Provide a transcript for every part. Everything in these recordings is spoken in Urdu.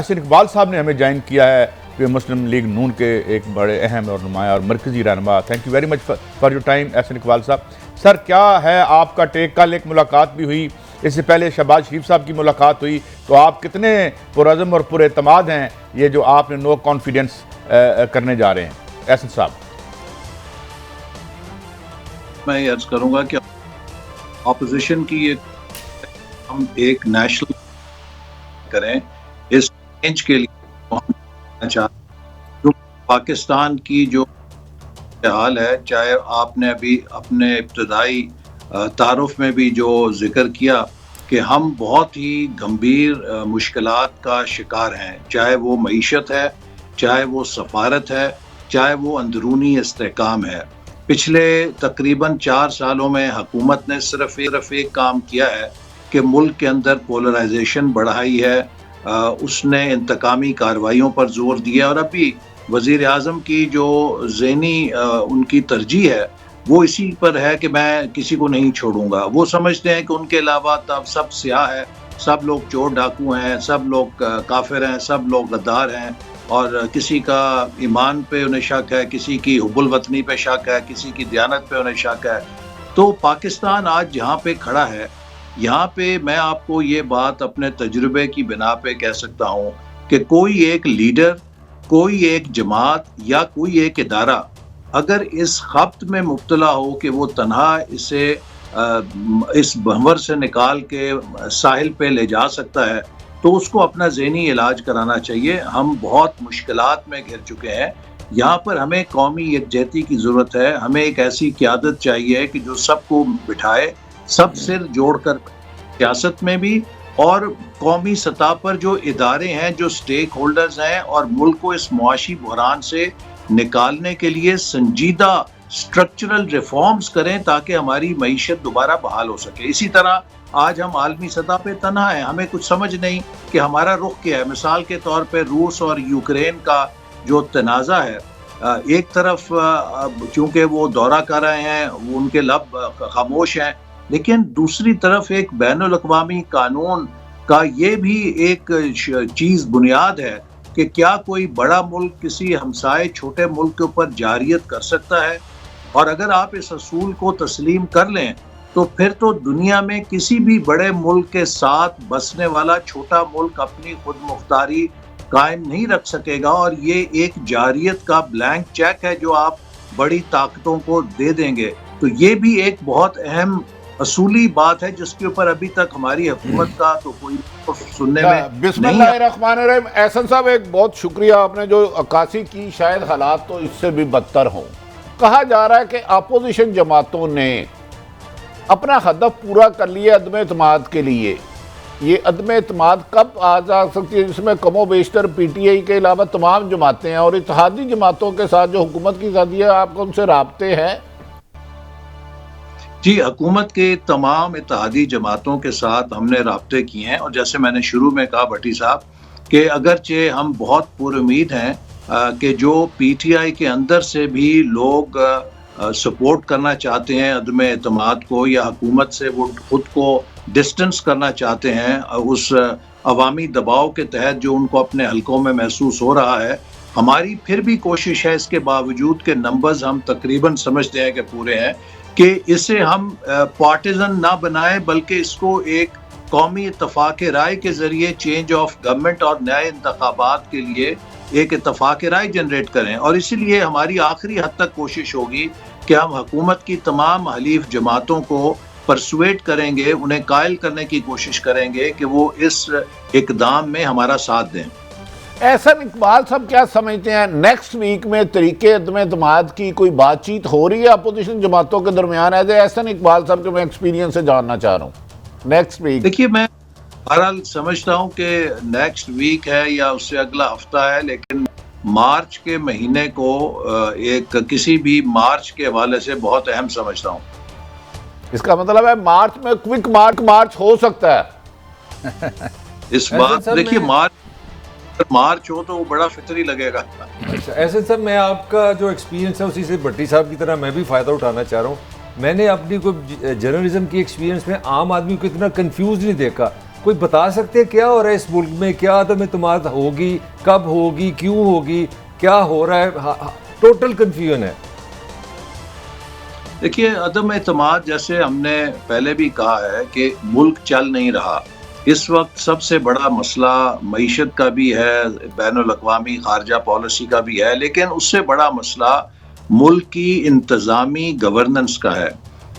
یاسین اقبال صاحب نے ہمیں جوائن کیا ہے کہ مسلم لیگ نون کے ایک بڑے اہم اور نمایاں اور مرکزی رہنما. Thank you very much for your time Yasin Iqbal صاحب. سر کیا ہے آپ کا ٹیک؟ کل ایک ملاقات بھی ہوئی، اس سے پہلے شہباز شریف صاحب کی ملاقات ہوئی، تو آپ کتنے پرعزم اور پر اعتماد ہیں یہ جو آپ نے نو کانفیڈنس کرنے جا رہے ہیں یاسین صاحب؟ میں یہ عرض کروں گا کہ اپوزیشن کی ہم ایک نیشنل کریں اس چینج کے لیے جو پاکستان کی جو حال ہے، چاہے آپ نے ابھی اپنے ابتدائی تعارف میں بھی جو ذکر کیا کہ ہم بہت ہی گمبھیر مشکلات کا شکار ہیں، چاہے وہ معیشت ہے، چاہے وہ سفارت ہے، چاہے وہ اندرونی استحکام ہے. پچھلے تقریباً 4 سالوں میں حکومت نے صرف ایک کام کیا ہے کہ ملک کے اندر پولرائزیشن بڑھائی ہے، اس نے انتقامی کارروائیوں پر زور دیا، اور ابھی وزیر اعظم کی جو ذہنی ان کی ترجیح ہے وہ اسی پر ہے کہ میں کسی کو نہیں چھوڑوں گا. وہ سمجھتے ہیں کہ ان کے علاوہ اب سب سیاہ ہے، سب لوگ چور ڈاکو ہیں، سب لوگ کافر ہیں، سب لوگ غدار ہیں، اور کسی کا ایمان پہ انہیں شک ہے، کسی کی حب الوطنی پہ شک ہے، کسی کی دیانت پہ انہیں شک ہے. تو پاکستان آج جہاں پہ کھڑا ہے، یہاں پہ میں آپ کو یہ بات اپنے تجربے کی بنا پہ کہہ سکتا ہوں کہ کوئی ایک لیڈر، کوئی ایک جماعت یا کوئی ایک ادارہ اگر اس خبط میں مبتلا ہو کہ وہ تنہا اسے اس بھنور سے نکال کے ساحل پہ لے جا سکتا ہے تو اس کو اپنا ذہنی علاج کرانا چاہیے. ہم بہت مشکلات میں گھر چکے ہیں، یہاں پر ہمیں قومی یکجہتی کی ضرورت ہے. ہمیں ایک ایسی قیادت چاہیے کہ جو سب کو بٹھائے، سب سر جوڑ کر سیاست میں بھی اور قومی سطح پر جو ادارے ہیں، جو سٹیک ہولڈرز ہیں، اور ملک کو اس معاشی بحران سے نکالنے کے لیے سنجیدہ سٹرکچرل ریفارمز کریں تاکہ ہماری معیشت دوبارہ بحال ہو سکے. اسی طرح آج ہم عالمی سطح پہ تنہا ہیں، ہمیں کچھ سمجھ نہیں کہ ہمارا رخ کیا ہے. مثال کے طور پہ روس اور یوکرین کا جو تنازع ہے، ایک طرف چونکہ وہ دورہ کر رہے ہیں، وہ ان کے لب خاموش ہیں، لیکن دوسری طرف ایک بین الاقوامی قانون کا یہ بھی ایک چیز بنیاد ہے کہ کیا کوئی بڑا ملک کسی ہمسائے چھوٹے ملک کے اوپر جاریت کر سکتا ہے. اور اگر آپ اس اصول کو تسلیم کر لیں تو پھر تو دنیا میں کسی بھی بڑے ملک کے ساتھ بسنے والا چھوٹا ملک اپنی خود مختاری قائم نہیں رکھ سکے گا، اور یہ ایک جاریت کا بلینک چیک ہے جو آپ بڑی طاقتوں کو دے دیں گے. تو یہ بھی ایک بہت اہم اصولی بات ہے جس کے اوپر ابھی تک ہماری حکومت کا تو کوئی سننے میں بسم اللہ الرحمن الرحیم. احسن صاحب ایک بہت شکریہ، آپ نے جو عکاسی کی، شاید حالات تو اس سے بھی بدتر ہوں. کہا جا رہا ہے کہ اپوزیشن جماعتوں نے اپنا ہدف پورا کر لیا عدم اعتماد کے لیے. یہ عدم اعتماد کب آ جا سکتی ہے؟ جس میں کم و بیشتر پی ٹی آئی کے علاوہ تمام جماعتیں ہیں، اور اتحادی جماعتوں کے ساتھ جو حکومت کی ساتھی ہے، آپ کو ان سے رابطے ہیں؟ جی، حکومت کے تمام اتحادی جماعتوں کے ساتھ ہم نے رابطے کیے ہیں، اور جیسے میں نے شروع میں کہا بھٹی صاحب کہ اگرچہ ہم بہت پر امید ہیں کہ جو پی ٹی آئی کے اندر سے بھی لوگ سپورٹ کرنا چاہتے ہیں عدم اعتماد کو، یا حکومت سے وہ خود کو ڈسٹنس کرنا چاہتے ہیں اس عوامی دباؤ کے تحت جو ان کو اپنے حلقوں میں محسوس ہو رہا ہے، ہماری پھر بھی کوشش ہے اس کے باوجود کہ نمبرز ہم تقریباً سمجھتے ہیں کہ پورے ہیں، کہ اسے ہم پارٹیزن نہ بنائیں بلکہ اس کو ایک قومی اتفاق رائے کے ذریعے چینج آف گورنمنٹ اور نئے انتخابات کے لیے ایک اتفاق رائے جنریٹ کریں. اور اسی لیے ہماری آخری حد تک کوشش ہوگی کہ ہم حکومت کی تمام حلیف جماعتوں کو پرسویٹ کریں گے، انہیں قائل کرنے کی کوشش کریں گے کہ وہ اس اقدام میں ہمارا ساتھ دیں. احسن اقبال صاحب کیا سمجھتے ہیں نیکسٹ ویک میں طریقے عدم اعتماد کی کوئی بات چیت ہو رہی ہے اپوزیشن جماعتوں کے درمیان؟ احسن اقبال صاحب کے میں ایکسپیرینس سے جاننا چاہ رہا ہوں نیکسٹ ویک. دیکھیے، میں بہرحال سمجھتا ہوں کہ نیکسٹ ویک ہے یا اس سے اگلا ہفتہ ہے، لیکن مارچ کے مہینے کو ایک کسی بھی مارچ کے حوالے سے بہت اہم سمجھتا ہوں. اس کا مطلب ہے مارچ میں کوئک مارچ ہو سکتا ہے. اس بات دیکھیے، مارچ ہو تو وہ بڑا فطری لگے گا. اچھا احسن صاحب، میں آپ کا جو ایکسپیرینس ہے اسی سے بھٹی صاحب کی طرح میں بھی فائدہ اٹھانا چاہ رہا ہوں. میں نے اپنی کوئی جرنلزم کی ایکسپیرینس میں عام آدمی کو اتنا کنفیوز نہیں دیکھا. کوئی بتا سکتے ہیں کیا ہو رہا ہے اس ملک میں؟ کیا عدم اعتماد ہوگی، کب ہوگی، کیوں ہوگی، کیا ہو رہا ہے؟ ٹوٹل کنفیوژن ہے. دیکھیے، عدم اعتماد جیسے ہم نے پہلے بھی کہا ہے کہ ملک چل نہیں رہا. اس وقت سب سے بڑا مسئلہ معیشت کا بھی ہے، بین الاقوامی خارجہ پالیسی کا بھی ہے، لیکن اس سے بڑا مسئلہ ملک کی انتظامی گورننس کا ہے.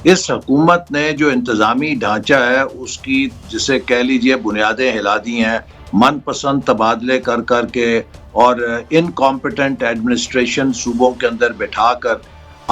اس حکومت نے جو انتظامی ڈھانچہ ہے اس کی، جسے کہہ لیجئے، بنیادیں ہلا دی ہیں، من پسند تبادلے کر کر کے اور انکمپیٹنٹ ایڈمنسٹریشن صوبوں کے اندر بٹھا کر.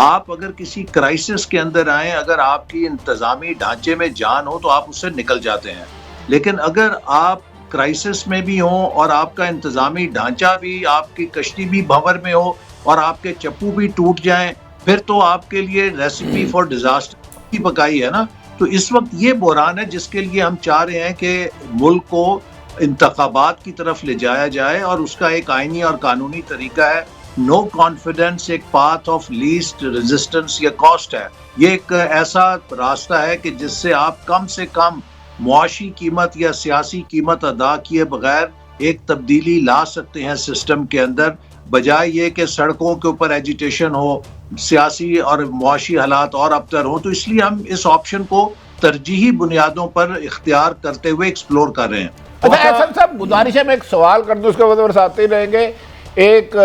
آپ اگر کسی کرائسس کے اندر آئیں، اگر آپ کی انتظامی ڈھانچے میں جان ہو تو آپ اس سے نکل جاتے ہیں، لیکن اگر آپ کرائسس میں بھی ہوں اور آپ کا انتظامی ڈھانچہ بھی، آپ کی کشتی بھی بھنور میں ہو اور آپ کے چپو بھی ٹوٹ جائیں، پھر تو آپ کے لیے ریسیپی فار ڈیزاسٹر کی پکائی ہے نا. تو اس وقت یہ بحران ہے جس کے لیے ہم چاہ رہے ہیں کہ ملک کو انتخابات کی طرف لے جایا جائے، اور اس کا ایک آئینی اور قانونی طریقہ ہے. نو کانفیڈنس ایک پاتھ آف لیسٹ ریزسٹنس یا کاسٹ ہے. یہ ایک ایسا راستہ ہے کہ جس سے آپ کم سے کم معاشی قیمت یا سیاسی قیمت ادا کیے بغیر ایک تبدیلی لا سکتے ہیں سسٹم کے اندر، بجائے یہ کہ سڑکوں کے اوپر ایجیٹیشن ہو، سیاسی اور معاشی حالات اور ابتر ہوں. تو اس لیے ہم اس آپشن کو ترجیحی بنیادوں پر اختیار کرتے ہوئے ایکسپلور کر رہے ہیں. اچھا احسن صاحب، گزارش ہے میں ایک سوال کر دوں، اس کے بعد برساتے رہیں گے. ایک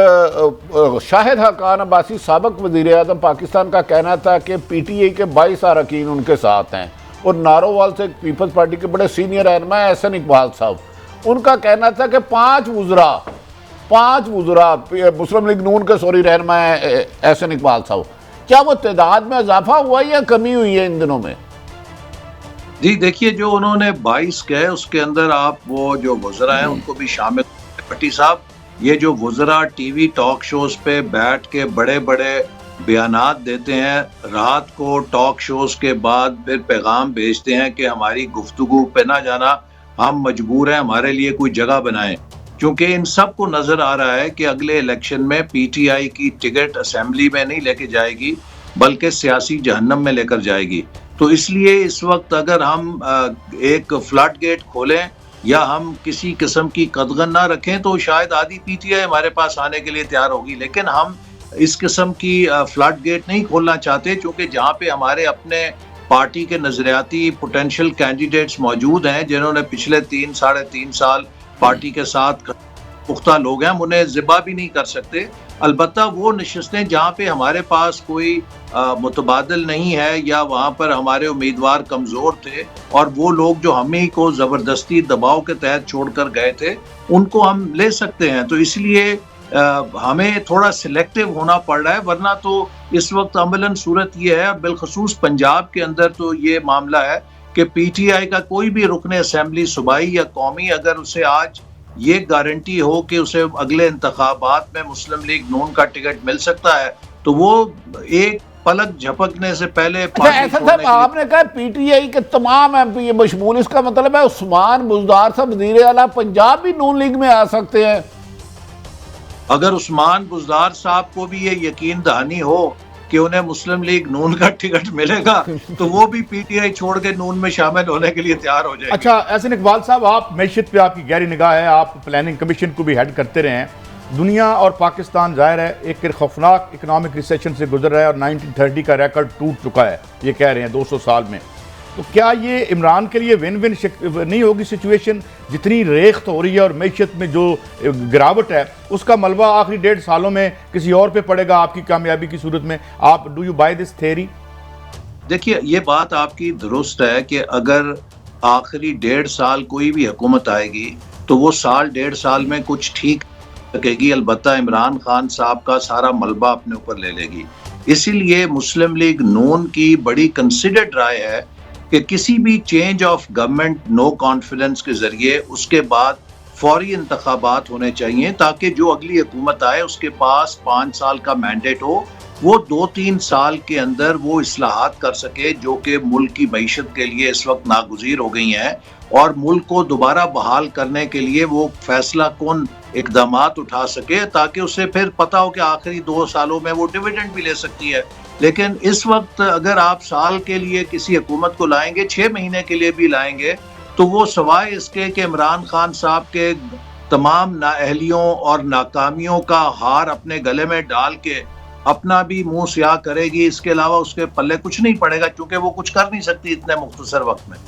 شاہد حقان عباسی سابق وزیر اعظم پاکستان کا کہنا تھا کہ پی ٹی آئی کے 22 اراکین ان کے ساتھ ہیں، اور نارووال سے پیپلز پارٹی کے بڑے سینئر رہنما احسن اقبال صاحب، ان کا کہنا تھا کہ 5 وزراء مسلم لیگ نون کے رہنما ہے احسن اقبال صاحب. کیا وہ تعداد میں اضافہ ہوا ہے یا کمی ہوئی ہے ان دنوں میں؟ جی دیکھیے، جو انہوں نے 22 کہے اس کے اندر آپ وہ جو وزراء ہیں ان کو بھی شامل. بھٹی صاحب، یہ جو وزراء ٹی وی ٹاک شوز پہ بیٹھ کے بڑے بڑے بیانات دیتے ہیں، رات کو ٹاک شوز کے بعد پھر پیغام بھیجتے ہیں کہ ہماری گفتگو پہ نہ جانا، ہم مجبور ہیں، ہمارے لیے کوئی جگہ بنائیں. کیونکہ ان سب کو نظر آ رہا ہے کہ اگلے الیکشن میں پی ٹی آئی کی ٹکٹ اسمبلی میں نہیں لے کے جائے گی بلکہ سیاسی جہنم میں لے کر جائے گی. تو اس لیے اس وقت اگر ہم ایک فلڈ گیٹ کھولیں یا ہم کسی قسم کی قدغن نہ رکھیں تو شاید آدھی پی ٹی آئی ہمارے پاس آنے کے لیے تیار ہوگی. لیکن ہم اس قسم کی فلڈ گیٹ نہیں کھولنا چاہتے، چونکہ جہاں پہ ہمارے اپنے پارٹی کے نظریاتی پوٹینشیل کینڈیڈیٹس موجود ہیں جنہوں نے پچھلے 3-3.5 سال پارٹی کے ساتھ پختہ لوگ ہیں، ہم انہیں ذبح بھی نہیں کر سکتے. البتہ وہ نشستیں جہاں پہ ہمارے پاس کوئی متبادل نہیں ہے یا وہاں پر ہمارے امیدوار کمزور تھے اور وہ لوگ جو ہمیں کو زبردستی دباؤ کے تحت چھوڑ کر گئے تھے، ان کو ہم لے سکتے ہیں. تو اس لیے ہمیں تھوڑا سلیکٹیو ہونا پڑ رہا ہے، ورنہ تو اس وقت عملاً صورت یہ ہے، اور بالخصوص پنجاب کے اندر تو یہ معاملہ ہے کہ پی ٹی آئی کا کوئی بھی رکن اسمبلی صوبائی یا قومی اگر اسے آج یہ گارنٹی ہو کہ اسے اگلے انتخابات میں مسلم لیگ نون کا ٹکٹ مل سکتا ہے تو وہ ایک پلک جھپکنے سے پہلے ایسا صاحب آپ نے کہا پی ٹی آئی کے تمام ایم پی مشمول، اس کا مطلب ہے عثمان بزدار صاحب وزیر اعلیٰ پنجاب بھی نون لیگ میں آ سکتے ہیں؟ اگر عثمان بزدار صاحب کو بھی یہ یقین دہانی ہو کہ انہیں مسلم لیگ نون کا ٹکٹ ملے گا تو وہ بھی پی ٹی آئی چھوڑ کے نون میں شامل ہونے کے لیے تیار ہو جائے گی. اچھا احسن اقبال صاحب، آپ معیشت پہ آپ کی گہری نگاہ ہے، آپ پلاننگ کمیشن کو بھی ہیڈ کرتے رہے ہیں. دنیا اور پاکستان ظاہر ہے ایک خوفناک اکنامک ریسیشن سے گزر رہا ہے اور 1930 کا ریکارڈ ٹوٹ چکا ہے، یہ کہہ رہے ہیں 200 سال میں. تو کیا یہ عمران کے لیے ون ون نہیں ہوگی سچویشن؟ جتنی ریخت ہو رہی ہے اور معیشت میں جو گراوٹ ہے اس کا ملبہ آخری 1.5 سالوں میں کسی اور پہ پڑے گا آپ کی کامیابی کی صورت میں. آپ do you by this theory? دیکھیے، یہ بات آپ کی درست ہے کہ اگر آخری 1.5 سال کوئی بھی حکومت آئے گی تو وہ 1.5 سال میں کچھ ٹھیک سکے گی، البتہ عمران خان صاحب کا سارا ملبہ اپنے اوپر لے لے گی. اسی لیے مسلم لیگ نون کی بڑی کنسیڈرڈ رائے ہے کہ کسی بھی change of government no confidence کے ذریعے اس کے بعد فوری انتخابات ہونے چاہیے تاکہ جو اگلی حکومت آئے اس کے پاس 5 سال کا مینڈیٹ ہو، وہ 2-3 سال کے اندر وہ اصلاحات کر سکے جو کہ ملک کی معیشت کے لیے اس وقت ناگزیر ہو گئی ہیں، اور ملک کو دوبارہ بحال کرنے کے لیے وہ فیصلہ کن اقدامات اٹھا سکے تاکہ اسے پھر پتہ ہو کہ آخری 2 سالوں میں وہ ڈیویڈنڈ بھی لے سکتی ہے. لیکن اس وقت اگر آپ سال کے لیے کسی حکومت کو لائیں گے، 6 مہینے کے لیے بھی لائیں گے، تو وہ سوائے اس کے کہ عمران خان صاحب کے تمام نااہلیوں اور ناکامیوں کا ہار اپنے گلے میں ڈال کے اپنا بھی منہ سیاہ کرے گی، اس کے علاوہ اس کے پلے کچھ نہیں پڑے گا، کیونکہ وہ کچھ کر نہیں سکتی اتنے مختصر وقت میں۔